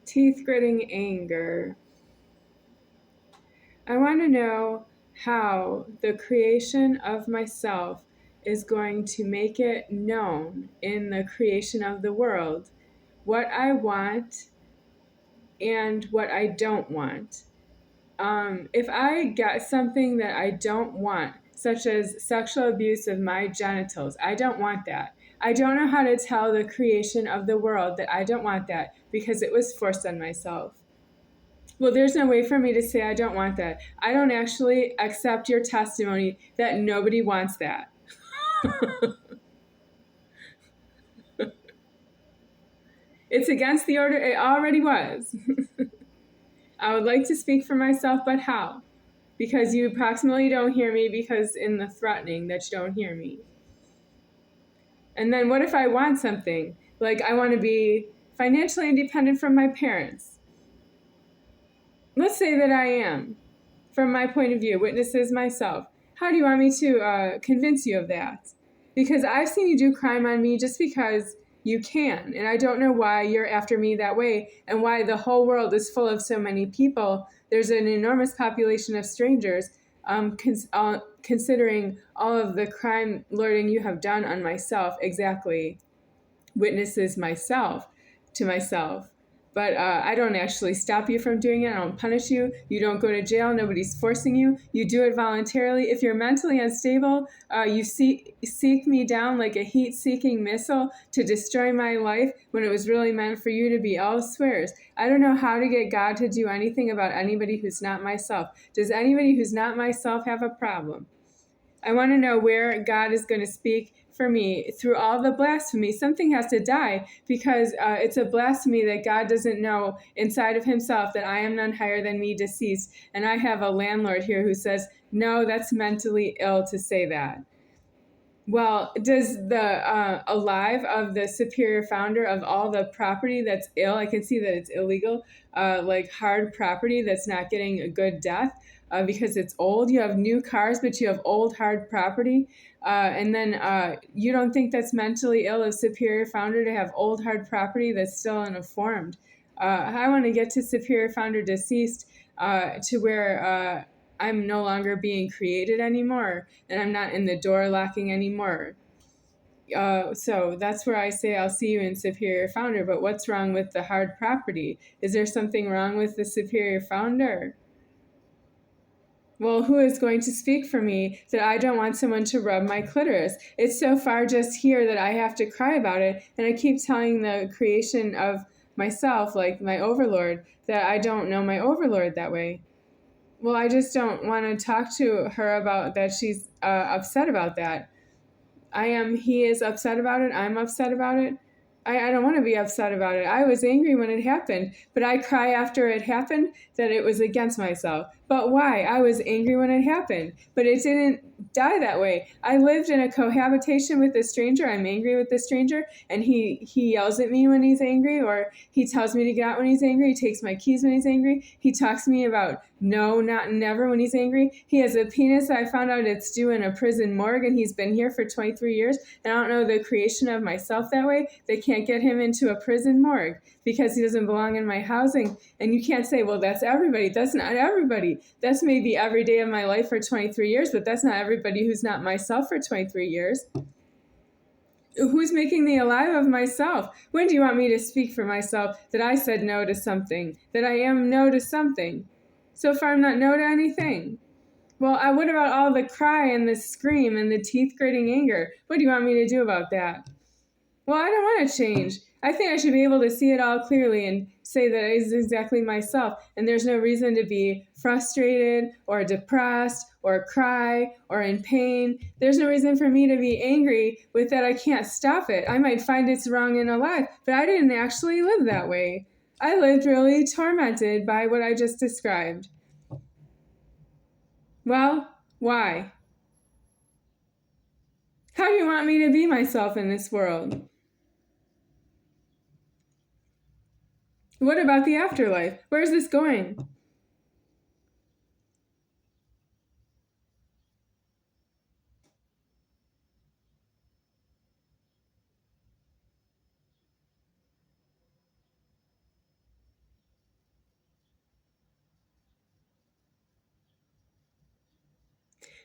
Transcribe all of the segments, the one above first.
Teeth gritting anger. I want to know how the creation of myself is going to make it known in the creation of the world what I want and what I don't want. If I get something that I don't want, such as sexual abuse of my genitals, I don't want that. I don't know how to tell the creation of the world that I don't want that because it was forced on myself. Well, there's no way for me to say I don't want that. I don't actually accept your testimony that nobody wants that. It's against the order. It already was. I would like to speak for myself, but how? Because you approximately don't hear me because in the threatening that you don't hear me. And then what if I want something? Like I want to be financially independent from my parents. Let's say that I am, from my point of view, witnesses myself. How do you want me to convince you of that? Because I've seen you do crime on me just because you can. And I don't know why you're after me that way and why the whole world is full of so many people. There's an enormous population of strangers, considering all of the crime lording you have done on myself, exactly witnesses myself to myself. But I don't actually stop you from doing it. I don't punish you. You don't go to jail. Nobody's forcing you. You do it voluntarily. If you're mentally unstable, you seek me down like a heat-seeking missile to destroy my life when it was really meant for you to be elsewhere. I don't know how to get God to do anything about anybody who's not myself. Does anybody who's not myself have a problem? I want to know where God is going to speak for me through all the blasphemy. Something has to die because it's a blasphemy that God doesn't know inside of himself that I am none higher than me, deceased. And I have a landlord here who says, no, that's mentally ill to say that. Well, does the alive of the superior founder of all the property that's ill, I can see that it's illegal, like hard property that's not getting a good death because it's old. You have new cars, but you have old hard property. And then you don't think that's mentally ill of superior founder to have old hard property that's still uninformed. I want to get to superior founder deceased to where I'm no longer being created anymore, and I'm not in the door locking anymore. So that's where I say I'll see you in superior founder. But what's wrong with the hard property? Is there something wrong with the superior founder? Well, who is going to speak for me that I don't want someone to rub my clitoris? It's so far just here that I have to cry about it, and I keep telling the creation of myself, like my overlord, that I don't know my overlord that way. Well, I just don't want to talk to her about that. She's upset about that. He is upset about it. I'm upset about it. I don't want to be upset about it. I was angry when it happened, but I cry after it happened that it was against myself. But why? I was angry when it happened, but it didn't die that way. I lived in a cohabitation with a stranger. I'm angry with the stranger, and he yells at me when he's angry, or he tells me to get out when he's angry. He takes my keys when he's angry. He talks to me about no, not never when he's angry. He has a penis. I found out it's due in a prison morgue, and he's been here for 23 years, and I don't know the creation of myself that way. They can't get him into a prison morgue because he doesn't belong in my housing. And you can't say, well, that's everybody. That's not everybody. That's maybe every day of my life for 23 years, but that's not everybody who's not myself for 23 years. Who's making the alive of myself? When do you want me to speak for myself that I said no to something, that I am no to something? So far, I'm not no to anything. Well, what about all the cry and the scream and the teeth-gritting anger? What do you want me to do about that? Well, I don't want to change. I think I should be able to see it all clearly and say that it is exactly myself, and there's no reason to be frustrated or depressed or cry or in pain. There's no reason for me to be angry with that I can't stop it. I might find it's wrong and alive, but I didn't actually live that way. I lived really tormented by what I just described. Well, why? How do you want me to be myself in this world? What about the afterlife? Where's this going?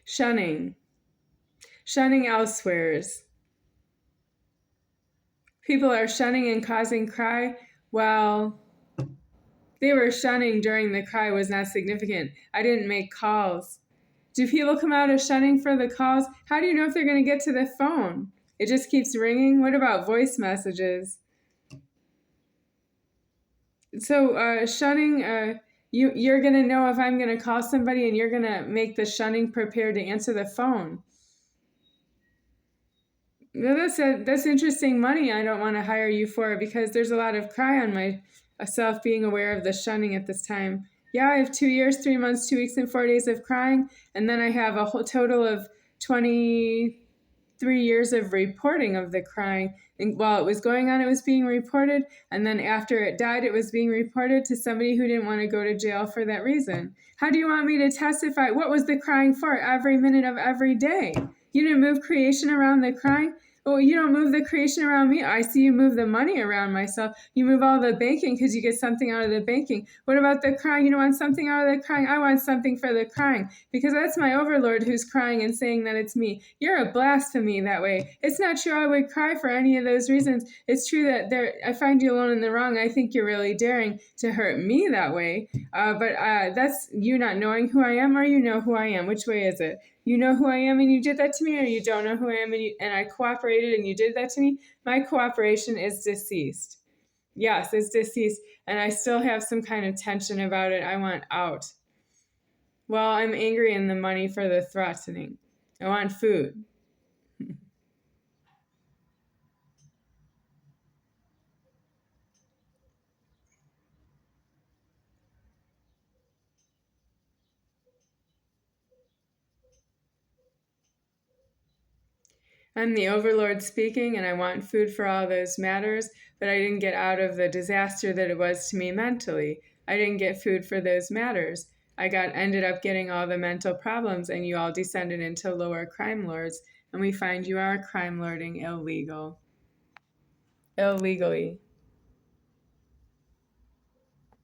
Shunning. Shunning elsewheres. People are shunning and causing cry. Well, they were shunning during the cry was not significant. I didn't make calls. Do people come out of shunning for the calls? How do you know if they're going to get to the phone? It just keeps ringing. What about voice messages? So shunning, you're going to know if I'm going to call somebody, and you're going to make the shunning prepared to answer the phone. Well, that's interesting money I don't want to hire you for, because there's a lot of cry on myself being aware of the shunning at this time. Yeah, I have 2 years, 3 months, 2 weeks, and 4 days of crying, and then I have a whole total of 23 years of reporting of the crying. And while it was going on, it was being reported, and then after it died, it was being reported to somebody who didn't want to go to jail for that reason. How do you want me to testify? What was the crying for every minute of every day? You didn't move creation around the crying? Oh, you don't move the creation around me. I see you move the money around myself. You move all the banking because you get something out of the banking. What about the crying? You don't want something out of the crying? I want something for the crying, because that's my overlord who's crying and saying that it's me. You're a blasphemy that way. It's not true I would cry for any of those reasons. It's true that I find you alone in the wrong. I think you're really daring to hurt me that way. But that's you not knowing who I am, or you know who I am. Which way is it? You know who I am and you did that to me, or you don't know who I am and I cooperated and you did that to me? My cooperation is deceased. Yes, it's deceased, and I still have some kind of tension about it. I want out. Well, I'm angry in the money for the threatening. I want food. I'm the overlord speaking, and I want food for all those matters, but I didn't get out of the disaster that it was to me mentally. I didn't get food for those matters. Ended up getting all the mental problems, and you all descended into lower crime lords, and we find you are crime lording illegally.